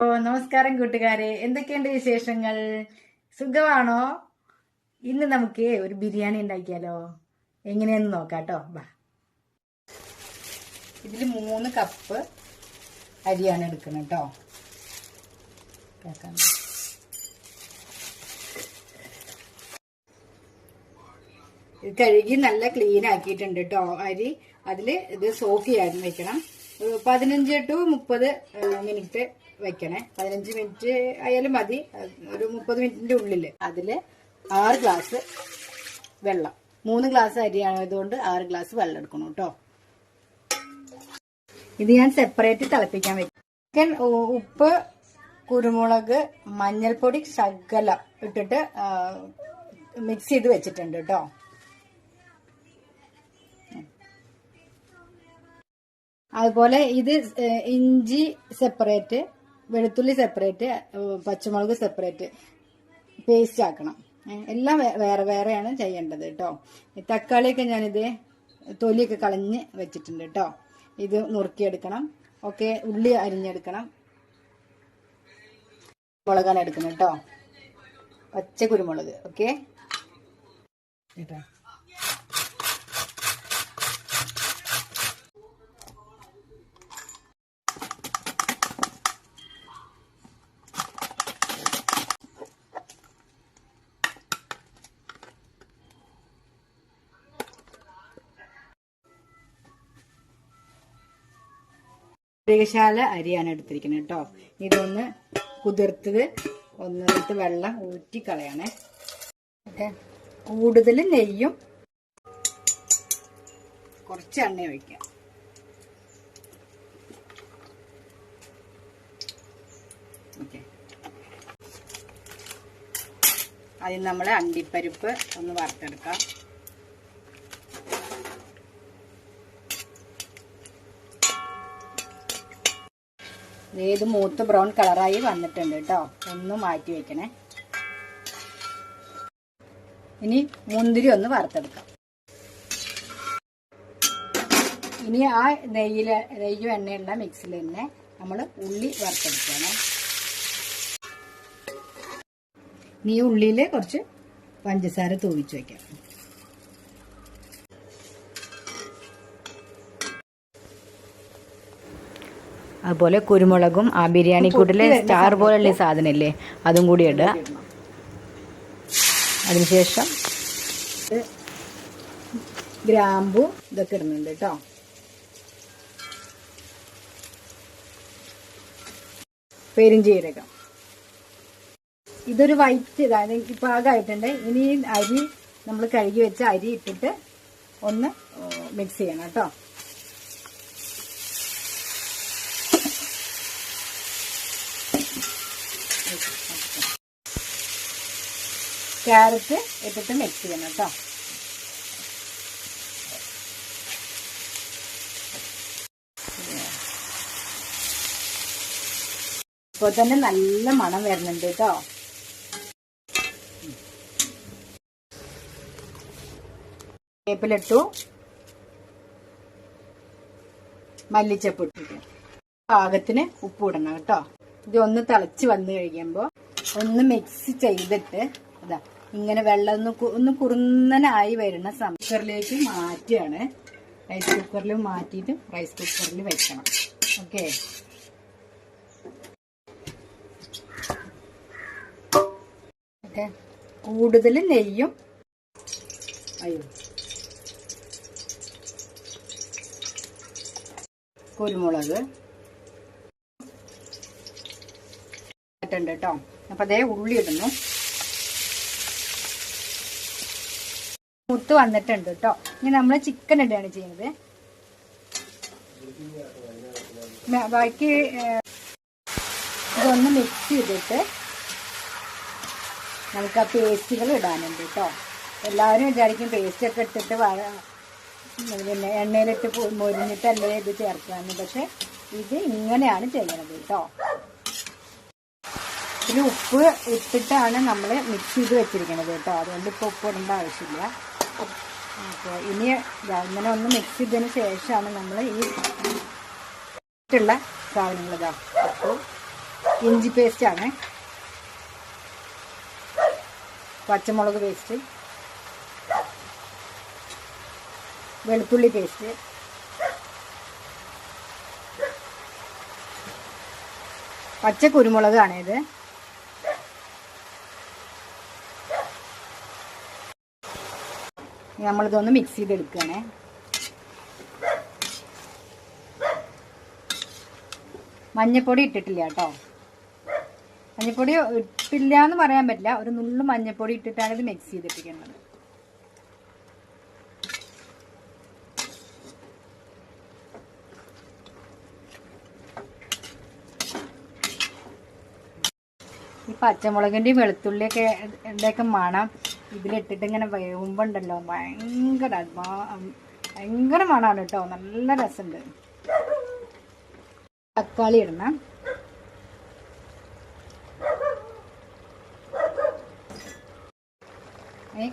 നമസ്കാരം കൂട്ടുകാരെ, എന്തൊക്കെയുണ്ട് വിശേഷങ്ങൾ? സുഖമാണോ? ഇന്ന് നമുക്ക് ഒരു ബിരിയാണി ഉണ്ടാക്കിയാലോ? എങ്ങനെയാന്ന് നോക്കാട്ടോ. വാ. ഇതിൽ 3 കപ്പ് അരിയാണ് എടുക്കുന്നത് കേട്ടോ. ഇത് കഴുകി നല്ല ക്ലീൻ ആക്കിയിട്ടുണ്ട് കേട്ടോ അരി. അതിൽ ഇത് സോക്ക് ചെയ്യാൻ വെക്കണം. 15 to 30 മിനിറ്റ് വെക്കണേ. 15 മിനിറ്റ് ആയാലും മതി, ഒരു 30 മിനിറ്റിന്റെ ഉള്ളില്. അതില് 6 ഗ്ലാസ് വെള്ളം, 3 ഗ്ലാസ് അരിയായതുകൊണ്ട് 6 ഗ്ലാസ് വെള്ളം എടുക്കണം കേട്ടോ. ഇത് ഞാൻ സെപ്പറേറ്റ് തിളപ്പിക്കാൻ വെക്കും. ഉപ്പ്, കുരുമുളക്, മഞ്ഞൾപ്പൊടി ശകലം ഇട്ടിട്ട് മിക്സ് ചെയ്ത് വെച്ചിട്ടുണ്ട് കേട്ടോ. അതുപോലെ ഇത് ഇഞ്ചി സെപ്പറേറ്റ്, വെളുത്തുള്ളി സെപ്പറേറ്റ്, പച്ചമുളക് സെപ്പറേറ്റ് പേസ്റ്റ് ആക്കണം. എല്ലാം വേറെ വേറെയാണ് ചെയ്യേണ്ടത് കേട്ടോ. തക്കാളിയൊക്കെ ഞാനിത് തൊലിയൊക്കെ കളഞ്ഞ് വെച്ചിട്ടുണ്ട് കേട്ടോ. ഇത് നുറുക്കിയെടുക്കണം. ഓക്കെ, ഉള്ളി അരിഞ്ഞെടുക്കണം. മുളകാണ് എടുക്കണം കേട്ടോ, പച്ച കുരുമുളക്. ഓക്കെ കേട്ടോ. ജീരകശാല അരിയാണ് എടുത്തിരിക്കുന്നത് കേട്ടോ. ഇതൊന്ന് കുതിർത്തത് ഒന്നെടുത്ത് വെള്ളം ഊറ്റി കളയണേ. കൂടുതൽ നെയ്യും കുറച്ച് എണ്ണ ഒഴിക്കാം. ഓക്കെ, അതിന് നമ്മൾ അണ്ടിപ്പരിപ്പ് ഒന്ന് വറുത്തെടുക്കാം. ഏത് മൂത്ത് ബ്രൗൺ കളറായി വന്നിട്ടുണ്ട് കേട്ടോ. ഒന്ന് മാറ്റി വെക്കണേ. ഇനി മുന്തിരി ഒന്ന് വറുത്തെടുക്കാം. ഇനി ആ നെയ്യും എണ്ണയുള്ള മിക്സിൽ തന്നെ നമ്മൾ ഉള്ളി വറുത്തെടുക്കണം. ഇനി ഈ ഉള്ളിയിൽ കുറച്ച് പഞ്ചസാര തൂവിച്ച് വയ്ക്കാം. അതുപോലെ കുരുമുളകും ആ ബിരിയാണി കൂട്ടിലെ സ്റ്റാർ പോലുള്ള സാധനമില്ലേ, അതും കൂടി ഇടുക. അതിനുശേഷം ഗ്രാമ്പു ഇതൊക്കെ ഇടുന്നുണ്ട് കേട്ടോ. പെരുംജീരകം, ഇതൊരു വൈറ്റ് പാകമായിട്ടുണ്ട്. ഇനി അരി നമ്മൾ കഴുകി വെച്ച അരി ഇട്ടിട്ട് ഒന്ന് മിക്സ് ചെയ്യണം കേട്ടോ. ക്യാരറ്റ് ഇട്ടിട്ട് മിക്സ് ചെയ്യണം കേട്ടോ. ഇപ്പോൾ തന്നെ നല്ല മണം വരുന്നുണ്ട് കേട്ടോ. വേപ്പിലിട്ടു, മല്ലിച്ചപ്പ് ഇട്ടിട്ട് പാകത്തിന് ഉപ്പ് ഇടണം കേട്ടോ. ഇതൊന്ന് തിളച്ച് വന്നു കഴിയുമ്പോൾ ഒന്ന് മിക്സ് ചെയ്തിട്ട് അതാ ഇങ്ങനെ വെള്ളം ഒന്ന് കുറുന്നനായി വരുന്ന കുക്കറിലേക്ക് മാറ്റുകയാണ്. റൈസ് കുക്കറിൽ മാറ്റിയിട്ട് റൈസ് കുക്കറിൽ വെക്കണം. Okay, okay. കൂടുതൽ നെയ്യും കുരുമുളക് ഇട്ടുണ്ട് കേട്ടോ. അപ്പൊ അതേ ഉള്ളി ഇടുന്നു. മൂത്ത് വന്നിട്ടുണ്ട് കേട്ടോ. ഇനി നമ്മൾ ചിക്കൻ ഇടുകയാണ് ചെയ്യുന്നത്. ബാക്കി ഇതൊന്ന് മിക്സ് ചെയ്തിട്ട് നമുക്ക് ആ പേസ്റ്റുകൾ ഇടാനുണ്ട് കേട്ടോ. എല്ലാവരും വിചാരിക്കും പേസ്റ്റ് ഒക്കെ ഇട്ടിട്ട് പിന്നെ എണ്ണയിലിട്ട് മൊരിഞ്ഞിട്ടല്ലേ ഇത് ചേർക്കാന്ന്. പക്ഷെ ഇത് ഇങ്ങനെയാണ് ചെയ്യണത് കേട്ടോ. ഇതിൽ ഉപ്പ് ഇട്ടിട്ടാണ് നമ്മൾ മിക്സ് ചെയ്ത് വെച്ചിരിക്കുന്നത് കേട്ടോ. അതുകൊണ്ട് ഇപ്പോൾ ഉപ്പ് ഇടേണ്ട ആവശ്യമില്ല. അപ്പോൾ ഇനി ഇങ്ങനെ ഒന്ന് മിക്സ് ചെയ്തതിന് ശേഷമാണ് നമ്മൾ ഈ സാധനങ്ങൾ ഉപ്പ്, ഇഞ്ചി പേസ്റ്റാണ്, പച്ചമുളക് പേസ്റ്റ്, വെളുത്തുള്ളി പേസ്റ്റ്, പച്ച കുരുമുളകാണിത്. നമ്മളിതൊന്ന് മിക്സ് ചെയ്തെടുക്കുകയാണേ. മഞ്ഞൾപ്പൊടി ഇട്ടിട്ടില്ല കേട്ടോ. മഞ്ഞൾപ്പൊടി ഇട്ടില്ല എന്ന് പറയാൻ പറ്റില്ല, ഒരു നുള്ളു മഞ്ഞൾപ്പൊടി ഇട്ടിട്ടാണ് ഇത് മിക്സ് ചെയ്തിട്ടിരിക്കുന്നത്. ഈ പച്ചമുളകിൻ്റെയും വെളുത്തുള്ളിയൊക്കെ മണം ഇതിലിട്ടിട്ട് ഇങ്ങനെ വേവുമ്പോണ്ടല്ലോ ഭയങ്കര മണമാണ് കേട്ടോ. നല്ല രസമുണ്ട്. തക്കാളി ഇടണം.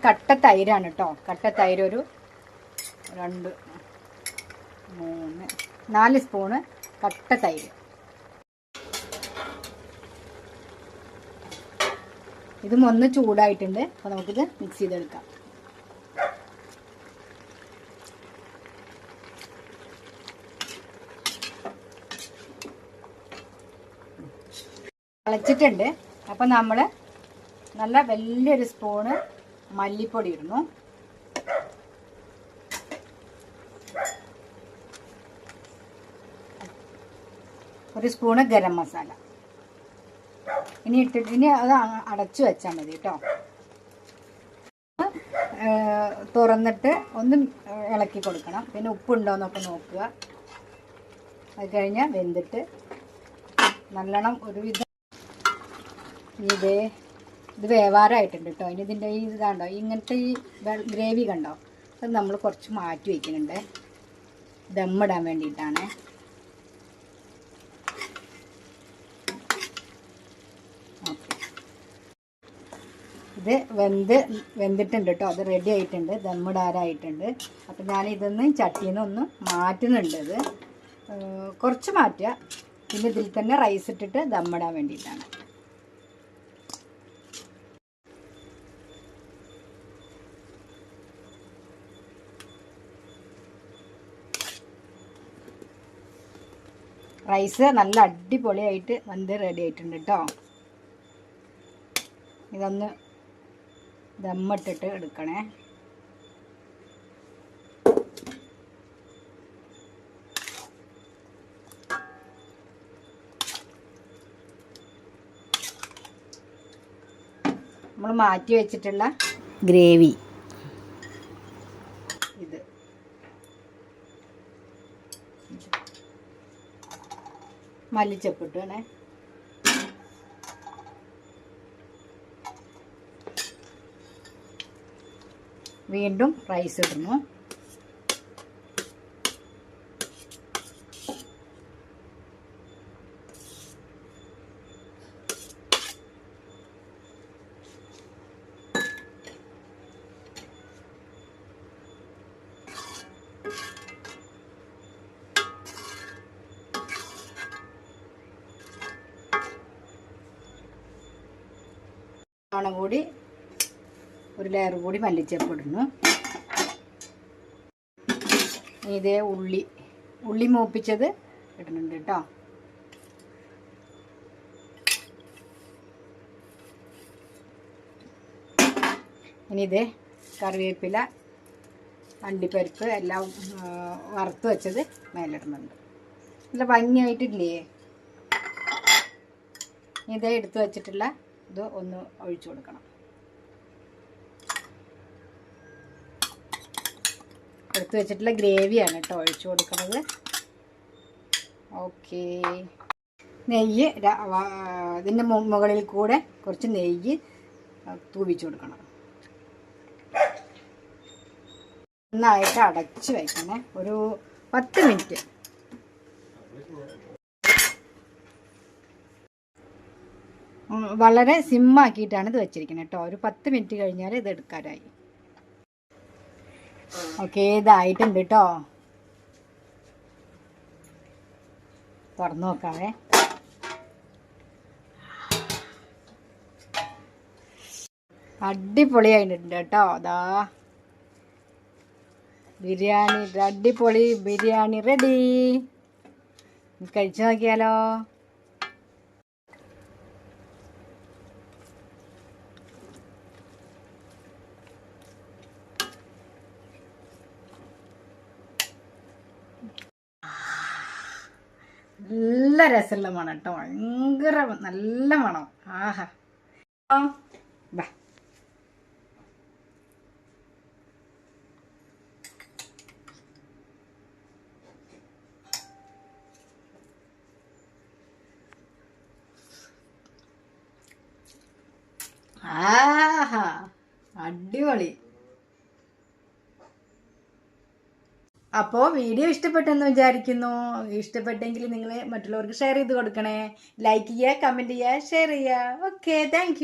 കട്ട തൈരാണ് കേട്ടോ. കട്ട തൈര് ഒരു 2, 3, 4 സ്പൂണ് കട്ട തൈര്. ഇതും ഒന്ന് ചൂടായിട്ടുണ്ട്. അപ്പോൾ നമുക്കിത് മിക്സ് ചെയ്തെടുക്കാം. തിളച്ചിട്ടുണ്ട്. അപ്പം നമ്മൾ നല്ല വലിയൊരു സ്പൂണ് മല്ലിപ്പൊടി ഇടുന്നു. ഒരു സ്പൂണ് ഗരം മസാല. ഇനി അത് അടച്ചു വെച്ചാൽ മതി കേട്ടോ. തുറന്നിട്ട് ഒന്ന് ഇളക്കി കൊടുക്കണം. പിന്നെ ഉപ്പുണ്ടോയെന്നൊക്കെ നോക്കുക. അത് കഴിഞ്ഞാൽ വെന്തിട്ട് നല്ലോണം ഒരുവിധം ഇത് വേവാറായിട്ടുണ്ട് കേട്ടോ. ഇനി ഇതിൻ്റെ ഇതാണ്ടോ ഇങ്ങനത്തെ ഈ ഗ്രേവി കണ്ടോ, അത് നമ്മൾ കുറച്ച് മാറ്റി വയ്ക്കുന്നുണ്ട് ദമ്മിടാൻ വേണ്ടിയിട്ടാണ്. ഇത് വെന്തിട്ടുണ്ട് കേട്ടോ. അത് റെഡി ആയിട്ടുണ്ട്, ദമ്മിടാറായിട്ടുണ്ട്. അപ്പം ഞാനിതൊന്ന് ചട്ടിയിൽ നിന്ന് ഒന്ന് മാറ്റുന്നുണ്ട്. ഇത് കുറച്ച് മാറ്റുക. പിന്നെ ഇതിൽ തന്നെ റൈസ് ഇട്ടിട്ട് ദമ്മിടാൻ വേണ്ടിയിട്ടാണ്. റൈസ് നല്ല അടിപൊളിയായിട്ട് വെന്ത് റെഡി ആയിട്ടുണ്ട് കേട്ടോ. ഇതൊന്ന് ദമ്മിട്ടിട്ട് എടുക്കണേ. നമ്മൾ മാറ്റി വെച്ചിട്ടുള്ള ഗ്രേവി ഇത് മല്ലിച്ചപ്പിട്ടാണേ. വീണ്ടും റൈസ് ഇടുന്നു. കൂടി ഒരു ലെയർ കൂടി മല്ലിച്ചപ്പ് ഇടുന്നു. ഇതേ ഉള്ളി മൂപ്പിച്ചത് ഇടുന്നുണ്ട് കേട്ടോ. ഇനി ഇതേ കറിവേപ്പില, അണ്ടിപ്പരിപ്പ് എല്ലാം വറുത്ത് വെച്ചത് മേലിടുന്നുണ്ട്. നല്ല ഭംഗിയായിട്ടില്ലേ? ഇതേ എടുത്ത് വെച്ചിട്ടുള്ള ഇത് ഒന്ന് ഒഴിച്ചു കൊടുക്കണം. എടുത്ത് വെച്ചിട്ടുള്ള ഗ്രേവിയാണ് കേട്ടോ ഒഴിച്ചു കൊടുക്കുന്നത്. ഓക്കെ. നെയ്യ് ഇതിൻ്റെ മുകളിൽ കൂടെ കുറച്ച് നെയ്യ് തൂവിച്ചു കൊടുക്കണം. നന്നായിട്ട് അടച്ച് വയ്ക്കണേ. ഒരു 10 മിനിറ്റ്. വളരെ സിമ്മാക്കിയിട്ടാണ് ഇത് വെച്ചിരിക്കുന്നത് കേട്ടോ. ഒരു 10 മിനിറ്റ് കഴിഞ്ഞാൽ ഇത് എടുക്കാനായി. ഓക്കെ, ഇതായിട്ടുണ്ട് കേട്ടോ. തുറന്നു നോക്കാവേ. അടിപൊളിയായിട്ടുണ്ട് കേട്ടോ. അതാ ബിരിയാണി, അടിപൊളി ബിരിയാണി റെഡി. കഴിച്ചു നോക്കിയാലോ. നല്ല രസമുള്ള മണം കേട്ടോ, ഭയങ്കര നല്ല മണം. ആഹാ ബാ. ആഹാ അടിപൊളി. അപ്പോൾ വീഡിയോ ഇഷ്ടപ്പെട്ടെന്ന് വിചാരിക്കുന്നു. ഇഷ്ടപ്പെട്ടെങ്കിൽ നിങ്ങൾ മറ്റുള്ളവർക്ക് ഷെയർ ചെയ്ത് കൊടുക്കണേ. ലൈക്ക് ചെയ്യുക, കമൻറ്റ് ചെയ്യുക, ഷെയർ ചെയ്യുക. Okay, thank